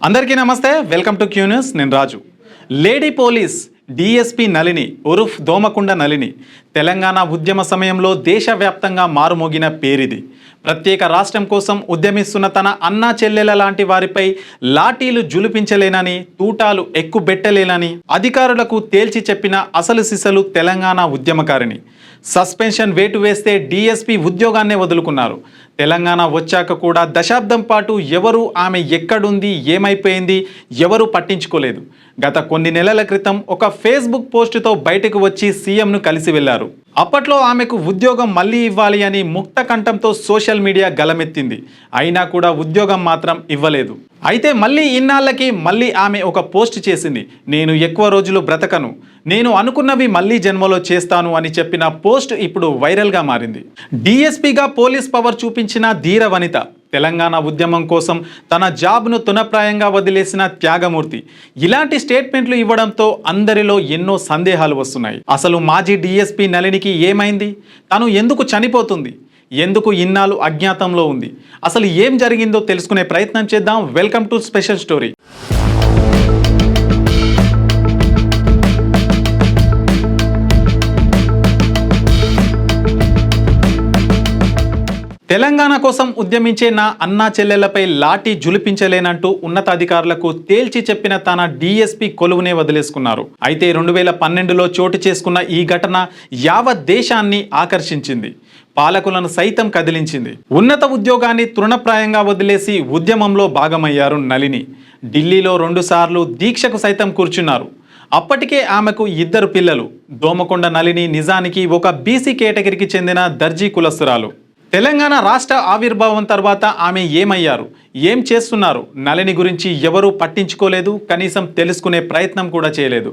అందరికీ నమస్తే, welcome to క్యూ న్యూస్. నేను Raju. Lady police DSP Nalini ఉరుఫ్ దోమకొండ నళిని తెలంగాణ ఉద్యమ సమయంలో దేశవ్యాప్తంగా మారుమోగిన పేరిది. ప్రత్యేక రాష్ట్రం కోసం ఉద్యమిస్తున్న తన అన్నా చెల్లెల లాంటి వారిపై లాఠీలు జులిపించలేనని, తూటాలు ఎక్కుబెట్టలేనని అధికారులకు తేల్చి చెప్పిన అసలు సిసలు తెలంగాణ ఉద్యమకారిణి. సస్పెన్షన్ వేటు వేస్తే డిఎస్పీ ఉద్యోగాన్నే వదులుకున్నారు. తెలంగాణ వచ్చాక కూడా దశాబ్దం పాటు ఎవరు ఆమె ఎక్కడుంది, ఏమైపోయింది ఎవరు పట్టించుకోలేదు. గత కొన్ని నెలల క్రితం ఒక ఫేస్బుక్ పోస్టుతో బయటకు వచ్చి సీఎంను కలిసి వెళ్లారు. అప్పట్లో ఆమెకు ఉద్యోగం మళ్ళీ ఇవ్వాలి అని ముక్త కంఠంతో సోషల్ మీడియా గలమెత్తింది. అయినా కూడా ఉద్యోగం మాత్రం ఇవ్వలేదు. అయితే మళ్ళీ ఇన్నాళ్ళకి మళ్ళీ ఆమె ఒక పోస్ట్ చేసింది. నేను ఎక్కువ రోజులు బ్రతకను, నేను అనుకున్నవి మళ్ళీ జన్మలో చేస్తాను అని చెప్పిన పోస్ట్ ఇప్పుడు వైరల్గా మారింది. డిఎస్పీగా పోలీస్ పవర్ చూపించిన ధీర వనిత, తెలంగాణ ఉద్యమం కోసం తన జాబ్ను తునప్రాయంగా వదిలేసిన త్యాగమూర్తి. ఇలాంటి స్టేట్మెంట్లు ఇవ్వడంతో అందరిలో ఎన్నో సందేహాలు వస్తున్నాయి. అసలు మాజీ డిఎస్పీ నళినికి ఏమైంది? తను ఎందుకు చనిపోతుంది? ఎందుకు ఇన్నాళ్ళు అజ్ఞాతంలో ఉంది? అసలు ఏం జరిగిందో తెలుసుకునే ప్రయత్నం చేద్దాం. Welcome to special story. Telangana కోసం ఉద్యమించే నా అన్నా చెల్లెళ్లపై లాఠీ జులిపించలేనంటూ ఉన్నతాధికారులకు తేల్చి చెప్పిన తన డిఎస్పీ కొలువునే వదిలేసుకున్నారు. అయితే 2012లో చోటు చేసుకున్న ఈ ఘటన యావత్ దేశాన్ని ఆకర్షించింది, పాలకులను సైతం కదిలించింది. ఉన్నత ఉద్యోగాన్ని తృణప్రాయంగా వదిలేసి ఉద్యమంలో భాగమయ్యారు నళిని. ఢిల్లీలో 2 సార్లు దీక్షకు సైతం కూర్చున్నారు. అప్పటికే ఆమెకు 2 పిల్లలు. దోమకొండ నళిని నిజానికి ఒక బీసీ కేటగిరీకి చెందిన దర్జీ కులస్తురాలు. తెలంగాణ రాష్ట్ర ఆవిర్భావం తర్వాత ఆమె ఏమయ్యారు, ఏం చేస్తున్నారు? నళిని గురించి ఎవరూ పట్టించుకోలేదు, కనీసం తెలుసుకునే ప్రయత్నం కూడా చేయలేదు.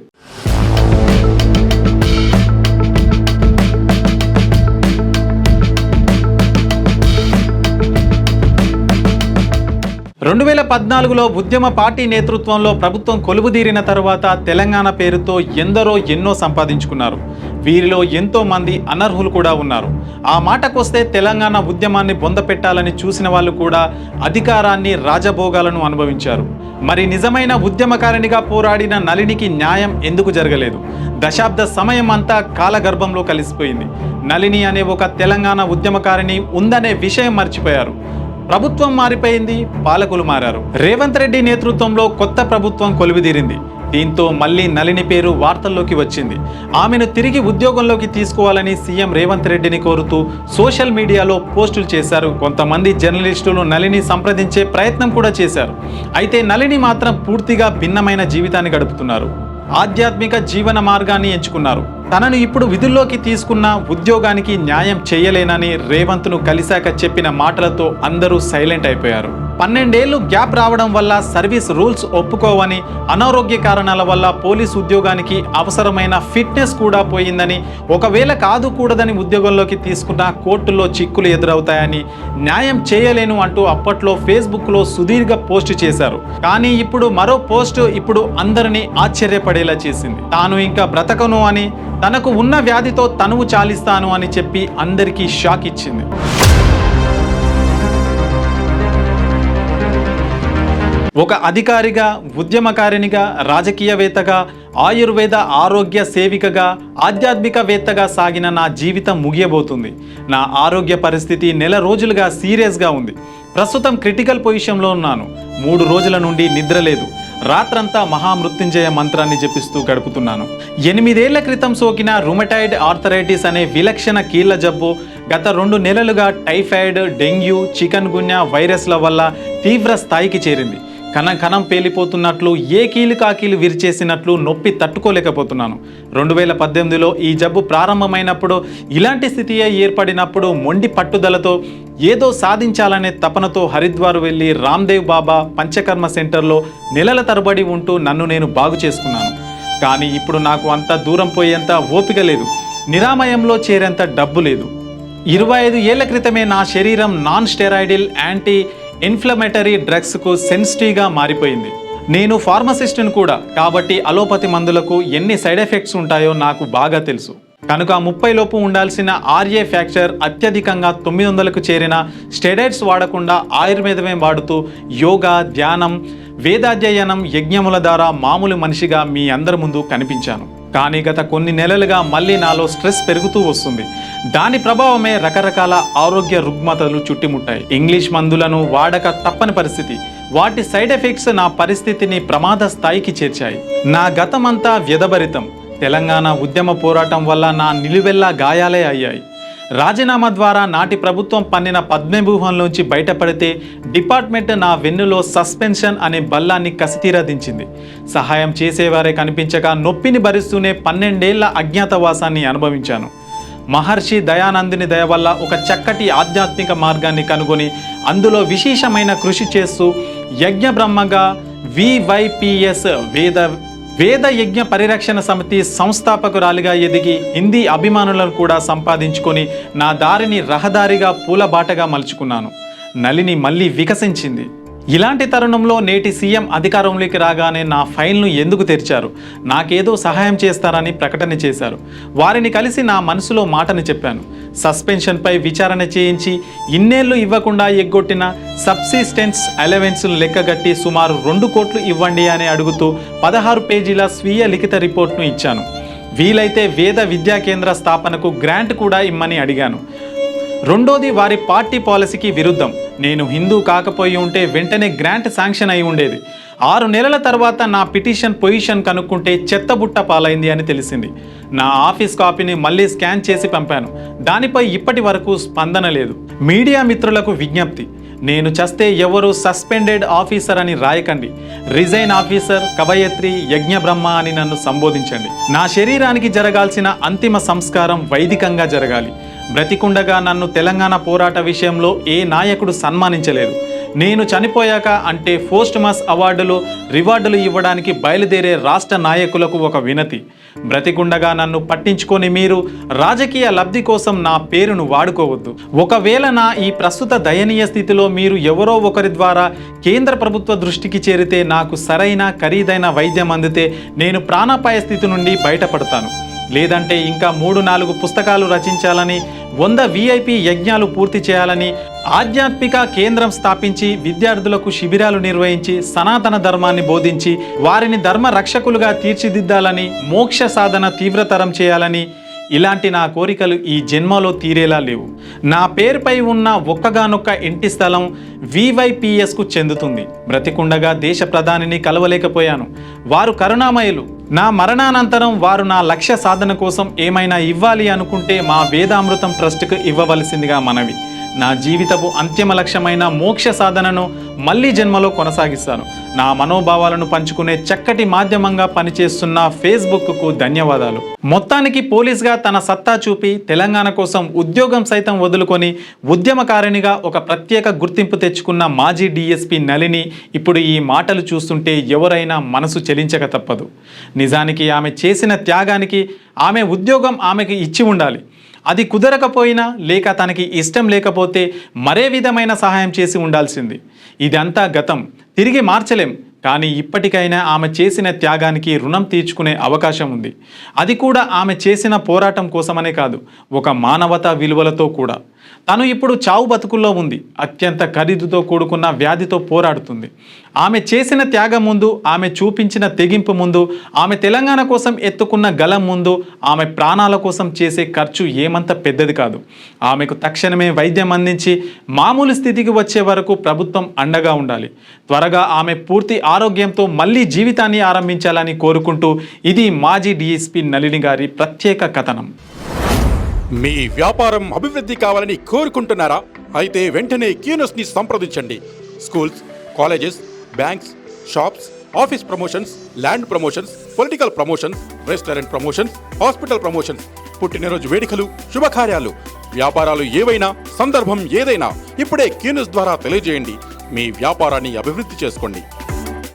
2014లో ఉద్యమ పార్టీ నేతృత్వంలో ప్రభుత్వం కొలువుదీరిన తర్వాత తెలంగాణ పేరుతో ఎందరో ఎన్నో సంపాదించుకున్నారు. వీరిలో ఎంతో మంది అనర్హులు కూడా ఉన్నారు. ఆ మాటకొస్తే తెలంగాణ ఉద్యమాన్ని బొందపెట్టాలని చూసిన వాళ్ళు కూడా అధికారాన్ని, రాజభోగాలను అనుభవించారు. మరి నిజమైన ఉద్యమకారిణిగా పోరాడిన నళినికి న్యాయం ఎందుకు జరగలేదు? దశాబ్ద సమయం అంతా కాలగర్భంలో కలిసిపోయింది. నళిని అనే ఒక తెలంగాణ ఉద్యమకారిణి ఉందనే విషయం మర్చిపోయారు. ప్రభుత్వం మారిపోయింది, పాలకులు మారారు. రేవంత్ రెడ్డి నేతృత్వంలో కొత్త ప్రభుత్వం కొలువుదీరింది. దీంతో మళ్ళీ నళిని పేరు వార్తల్లోకి వచ్చింది. ఆమెను తిరిగి ఉద్యోగంలోకి తీసుకోవాలని సీఎం రేవంత్ రెడ్డిని కోరుతూ సోషల్ మీడియాలో పోస్టులు చేశారు. కొంతమంది జర్నలిస్టులు నళిని సంప్రదించే ప్రయత్నం కూడా చేశారు. అయితే నళిని మాత్రం పూర్తిగా భిన్నమైన జీవితాన్ని గడుపుతున్నారు. ఆధ్యాత్మిక జీవన మార్గాన్ని ఎంచుకున్నారు. తనను ఇప్పుడు విధుల్లోకి తీసుకున్న ఉద్యోగానికి న్యాయం చేయలేనని రేవంత్ను కలిశాక చెప్పిన మాటలతో అందరూ సైలెంట్ అయిపోయారు. 12 ఏళ్లు గ్యాప్ రావడం వల్ల సర్వీస్ రూల్స్ ఒప్పుకోవని, అనారోగ్య కారణాల వల్ల పోలీస్ ఉద్యోగానికి అవసరమైన ఫిట్నెస్ కూడా పోయిందని, ఒకవేళ కాదు కూడదని ఉద్యోగంలోకి తీసుకున్న కోర్టులో చిక్కులు ఎదురవుతాయని, న్యాయం చేయలేను అంటూ అప్పట్లో ఫేస్బుక్లో సుదీర్ఘ పోస్ట్ చేశారు. కానీ ఇప్పుడు మరో పోస్ట్ ఇప్పుడు అందరినీ ఆశ్చర్యపడేలా చేసింది. తాను ఇంకా బ్రతకను అని, తనకు ఉన్న వ్యాధితో తనువు చాలిస్తాను అని చెప్పి అందరికీ షాక్ ఇచ్చింది. ఒక అధికారిగా, ఉద్యమకారినిగా, రాజకీయవేత్తగా, ఆయుర్వేద ఆరోగ్య సేవికగా, ఆధ్యాత్మికవేత్తగా సాగిన నా జీవితం ముగియబోతుంది. నా ఆరోగ్య పరిస్థితి నెల రోజులుగా సీరియస్గా ఉంది. ప్రస్తుతం క్రిటికల్ పొజిషన్లో ఉన్నాను. 3 రోజుల నుండి నిద్ర లేదు. రాత్రంతా మహామృత్యుంజయ మంత్రాన్ని జపిస్తూ గడుపుతున్నాను. 8 ఏళ్ల క్రితం సోకిన రుమటాయిడ్ ఆర్థరైటిస్ అనే విలక్షణ కీళ్ల జబ్బు గత 2 నెలలుగా టైఫాయిడ్, డెంగ్యూ, చికన్ గున్యా వైరస్ల వల్ల తీవ్ర స్థాయికి చేరింది. కణం కణం పేలిపోతున్నట్లు, ఏ కీలు కాకీలు విరిచేసినట్లు నొప్పి తట్టుకోలేకపోతున్నాను. 2018లో ఈ జబ్బు ప్రారంభమైనప్పుడు, ఇలాంటి స్థితి ఏర్పడినప్పుడు మొండి పట్టుదలతో ఏదో సాధించాలనే తపనతో హరిద్వార్ వెళ్ళి రామ్దేవ్ బాబా పంచకర్మ సెంటర్లో నెలల తరబడి ఉంటూ నన్ను నేను బాగు చేసుకున్నాను. కానీ ఇప్పుడు నాకు అంత దూరం పోయేంత ఓపిక లేదు, నిరామయంలో చేరేంత డబ్బు లేదు. 25 ఏళ్ల క్రితమే నా శరీరం నాన్ స్టెరాయిడల్ యాంటీ ఇన్ఫ్లమేటరీ డ్రగ్స్కు సెన్సిటివ్గా మారిపోయింది. నేను ఫార్మసిస్ట్ని కూడా, కాబట్టి అలోపతి మందులకు ఎన్ని సైడ్ ఎఫెక్ట్స్ ఉంటాయో నాకు బాగా తెలుసు. కనుక 30 లోపు ఉండాల్సిన ఆర్ఏ ఫ్యాక్టర్ అత్యధికంగా 900కు చేరిన స్టెరాయిడ్స్ వాడకుండా ఆయుర్వేదమే వాడుతూ యోగా, ధ్యానం, వేదాధ్యయనం, యజ్ఞముల ద్వారా మామూలు మనిషిగా మీ అందరి ముందు కనిపించాను. కానీ గత కొన్ని నెలలుగా మళ్ళీ నాలో స్ట్రెస్ పెరుగుతూ వస్తుంది. దాని ప్రభావమే రకరకాల ఆరోగ్య రుగ్మతలు చుట్టుముట్టాయి. ఇంగ్లీష్ మందులను వాడక తప్పని పరిస్థితి. వాటి సైడ్ ఎఫెక్ట్స్ నా పరిస్థితిని ప్రమాద స్థాయికి చేర్చాయి. నా గతమంతా వ్యధభరితం. తెలంగాణ ఉద్యమ పోరాటం వల్ల నా నిలువెల్లా గాయాలే అయ్యాయి. రాజీనామా ద్వారా నాటి ప్రభుత్వం పన్నిన పద్మవ్యూహంలోంచి బయటపడితే డిపార్ట్మెంట్ నా వెన్నులో సస్పెన్షన్ అనే బల్లాన్ని కసితీరా దించింది. సహాయం చేసేవారే కనిపించక నొప్పిని భరిస్తూనే 12 ఏళ్ల అజ్ఞాతవాసాన్ని అనుభవించాను. మహర్షి దయానందుని దయ వల్ల ఒక చక్కటి ఆధ్యాత్మిక మార్గాన్ని కనుగొని అందులో విశేషమైన కృషి చేస్తూ యజ్ఞ బ్రహ్మగా VYPS వేద యజ్ఞ పరిరక్షణ సమితి సంస్థాపకురాలిగా ఎదిగి హిందీ అభిమానులను కూడా సంపాదించుకొని నా దారిని రహదారిగా పూలబాటగా మలుచుకున్నాను. నళిని మళ్ళీ వికసించింది. ఇలాంటి తరుణంలో నేటి సీఎం అధికారంలోకి రాగానే నా ఫైల్ను ఎందుకు తెరిచారు? నాకేదో సహాయం చేస్తారని ప్రకటన చేశారు. వారిని కలిసి నా మనసులో మాటని చెప్పాను. సస్పెన్షన్పై విచారణ చేయించి ఇన్నేళ్లు ఇవ్వకుండా ఎగ్గొట్టిన సబ్సిస్టెన్స్ అలవెన్స్ను లెక్కగట్టి సుమారు 2 కోట్లు ఇవ్వండి అని అడుగుతూ 16 పేజీల స్వీయ లిఖిత రిపోర్ట్ను ఇచ్చాను. వీలైతే వేద విద్యా కేంద్ర స్థాపనకు గ్రాంట్ కూడా ఇమ్మని అడిగాను. రెండోది వారి పార్టీ పాలసీకి విరుద్ధం. నేను హిందూ కాకపోయి ఉంటే వెంటనే గ్రాంట్ శాంక్షన్ అయి ఉండేది. 6 నెలల తర్వాత నా పిటిషన్ పొజిషన్ కనుక్కుంటే చెత్తబుట్ట పాలైంది అని తెలిసింది. నా ఆఫీస్ కాపీని మళ్ళీ స్కాన్ చేసి పంపాను. దానిపై ఇప్పటి వరకు స్పందన లేదు. మీడియా మిత్రులకు విజ్ఞప్తి, నేను చస్తే ఎవరు సస్పెండెడ్ ఆఫీసర్ అని రాయకండి. రిజైన్ ఆఫీసర్, కవయత్రి, యజ్ఞబ్రహ్మ అని నన్ను సంబోధించండి. నా శరీరానికి జరగాల్సిన అంతిమ సంస్కారం వైదికంగా జరగాలి. బ్రతికుండగా నన్ను తెలంగాణ పోరాట విషయంలో ఏ నాయకుడు సన్మానించలేదు. నేను చనిపోయాక అంటే పోస్ట్మస్ అవార్డులు, రివార్డులు ఇవ్వడానికి బయలుదేరే రాష్ట్ర నాయకులకు ఒక వినతి. బ్రతికుండగా నన్ను పట్టించుకొని మీరు రాజకీయ లబ్ధి కోసం నా పేరును వాడుకోవద్దు. ఒకవేళ నా ఈ ప్రస్తుత దయనీయ స్థితిలో మీరు ఎవరో ఒకరి ద్వారా కేంద్ర ప్రభుత్వ దృష్టికి చేరితే నాకు సరైన ఖరీదైన వైద్యం అందితే నేను ప్రాణాపాయ స్థితి నుండి బయటపడతాను. లేదంటే ఇంకా 3-4 పుస్తకాలు రచించాలని, 100 VIP యజ్ఞాలు పూర్తి చేయాలని, ఆధ్యాత్మిక కేంద్రం స్థాపించి విద్యార్థులకు శిబిరాలు నిర్వహించి సనాతన ధర్మాన్ని బోధించి వారిని ధర్మ రక్షకులుగా తీర్చిదిద్దాలని, మోక్ష సాధన తీవ్రతరం చేయాలని, ఇలాంటి నా కోరికలు ఈ జన్మలో తీరేలా లేవు. నా పేరుపై ఉన్న ఒక్కగానొక్క ఇంటి స్థలం VYPSకు చెందుతుంది. బ్రతికుండగా దేశ ప్రధానిని కలవలేకపోయాను. వారు కరుణామయులు. నా మరణానంతరం వారు నా లక్ష్య సాధన కోసం ఏమైనా ఇవ్వాలి అనుకుంటే మా వేదామృతం ట్రస్ట్కు ఇవ్వవలసిందిగా మనవి. నా జీవితపు అంతిమ లక్ష్యమైన మోక్ష సాధనను మళ్ళీ జన్మలో కొనసాగిస్తాను. నా మనోభావాలను పంచుకునే చక్కటి మాధ్యమంగా పనిచేస్తున్న ఫేస్బుక్కు ధన్యవాదాలు. మొత్తానికి పోలీస్గా తన సత్తా చూపి తెలంగాణ కోసం ఉద్యోగం సైతం వదులుకొని ఉద్యమకారిణిగా ఒక ప్రత్యేక గుర్తింపు తెచ్చుకున్న మాజీ DSP నళిని ఇప్పుడు ఈ మాటలు చూస్తుంటే ఎవరైనా మనసు చెలించక తప్పదు. నిజానికి ఆమె చేసిన త్యాగానికి ఆమె ఉద్యోగం ఆమెకి ఇచ్చి ఉండాలి. అది కుదరకపోయినా లేక తనకి ఇష్టం లేకపోతే మరే విధమైన సహాయం చేసి ఉండాల్సింది. ఇదంతా గతం, తిరిగి మార్చలేం. కానీ ఇప్పటికైనా ఆమె చేసిన త్యాగానికి రుణం తీర్చుకునే అవకాశం ఉంది. అది కూడా ఆమె చేసిన పోరాటం కోసమనే కాదు, ఒక మానవతా విలువలతో కూడా. తను ఇప్పుడు చావు బతుకుల్లో ఉంది. అత్యంత ఖరీదుతో కూడుకున్న వ్యాధితో పోరాడుతుంది. ఆమె చేసిన త్యాగం ముందు, ఆమె చూపించిన తెగింపు ముందు, ఆమె తెలంగాణ కోసం ఎత్తుకున్న గలం ముందు ఆమె ప్రాణాల కోసం చేసే ఖర్చు ఏమంత పెద్దది కాదు. ఆమెకు తక్షణమే వైద్యం అందించి మామూలు స్థితికి వచ్చే వరకు ప్రభుత్వం అండగా ఉండాలి. త్వరగా ఆమె పూర్తి ఆరోగ్యంతో మళ్ళీ జీవితాన్ని ఆరంభించాలని కోరుకుంటూ ఇది మాజీ DSP నళిని గారి ప్రత్యేక కథనం. మీ వ్యాపారం అభివృద్ధి కావాలని కోరుకుంటున్నారా? అయితే వెంటనే క్యూన్యూస్ని సంప్రదించండి. Schools, colleges, banks, shops, office promotions, land promotions, political promotions, restaurant promotions, hospital promotions, పుట్టినరోజు వేడుకలు, శుభకార్యాలు, వ్యాపారాలు ఏవైనా, సందర్భం ఏదైనా ఇప్పుడే క్యూన్యూస్ ద్వారా తెలియజేయండి. మీ వ్యాపారాన్ని అభివృద్ధి చేసుకోండి.